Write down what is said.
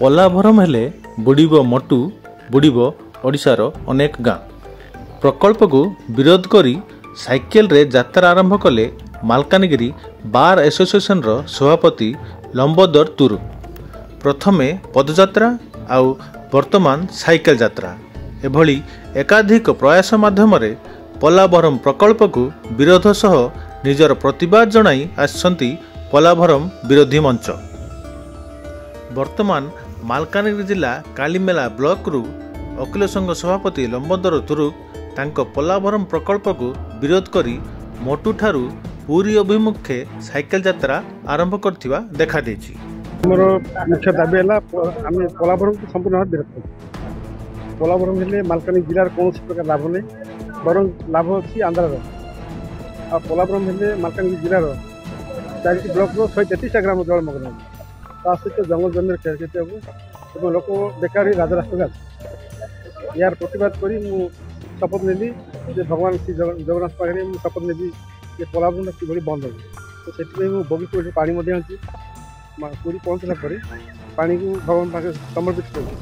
ପୋଲାଭରମ ହେଲେ ବୁଡ଼ିବ ମଟୁ, ବୁଡ଼ିବ ଓଡ଼ିଶାର ଅନେକ ଗାଁ। ପ୍ରକଳ୍ପକୁ ବିରୋଧ କରି ସାଇକେଲରେ ଯାତ୍ରା ଆରମ୍ଭ କଲେ ମାଲକାନଗିରି ବାର୍ ଆସୋସିଏସନର ସଭାପତି ଲମ୍ବୋଦର ତୁରୁ। ପ୍ରଥମେ ପଦଯାତ୍ରା ଆଉ ବର୍ତ୍ତମାନ ସାଇକେଲ ଯାତ୍ରା, ଏଭଳି ଏକାଧିକ ପ୍ରୟାସ ମାଧ୍ୟମରେ ପୋଲାଭରମ ପ୍ରକଳ୍ପକୁ ବିରୋଧ ସହ ନିଜର ପ୍ରତିବାଦ ଜଣାଇ ଆସିଛନ୍ତି ପୋଲାଭରମ ବିରୋଧୀ ମଞ୍ଚ। ବର୍ତ୍ତମାନ ମାଲକାନଗିରି ଜିଲ୍ଲା କାଲିମେଲା ବ୍ଲକରୁ ଓକିଲ ସଂଘ ସଭାପତି ଲମ୍ବୋଦର ତୁରୁ ତାଙ୍କ ପୋଲାଭରମ ପ୍ରକଳ୍ପକୁ ବିରୋଧ କରି ମୋଟୁଠାରୁ ପୁରୀ ଅଭିମୁଖେ ସାଇକେଲ ଯାତ୍ରା ଆରମ୍ଭ କରିଥିବା ଦେଖାଦେଇଛି। ଆମର ମୁଖ୍ୟ ଦାବି ହେଲା ଆମେ ପୋଲାଭରମକୁ ସମ୍ପୂର୍ଣ୍ଣ ଭାବେ ବିରୋଧ କରୁଛୁ। ପୋଲାଭରମ ହେଲେ ମାଲକାନଗିରି ଜିଲ୍ଲାର କୌଣସି ପ୍ରକାର ଲାଭ ନାହିଁ, ବରଂ ଲାଭ ଅଛି ଆନ୍ଧ୍ରାର। ଆଉ ପୋଲାଭରମ ହେଲେ ମାଲକାନଗିରି ଜିଲ୍ଲାର 4ଟି ବ୍ଲକର 133ଟା ଗ୍ରାମ ଜଳମଗ୍ନ ହେବ। ତା ସହିତ ଜଙ୍ଗଲ ଜମିର କ୍ଷୟକ୍ଷତି ହେବ ଏବଂ ଲୋକ ବେକାର ହୋଇ ରାଜରାସ୍ତାକୁ ଆସିବେ। ଏହାର ପ୍ରତିବାଦ କରି ମୁଁ ଶପଥ ନେଲି ଯେ ଭଗବାନ ଶ୍ରୀ ଜଗନ୍ନାଥ ପାଖରେ ମୁଁ ଶପଥ ନେବି ଯେ ପୋଲାଭରମ କିଭଳି ବନ୍ଦ ହେବ। ତ ସେଥିପାଇଁ ମୁଁ ବଗିଚାରେ ପାଣି ମଧ୍ୟ ଆଣିଛି। ପୁରୀ ପହଞ୍ଚିଲା ପରେ ପାଣିକୁ ଭଗବାନ ପାଖରେ ସମର୍ପିତ କରିବି।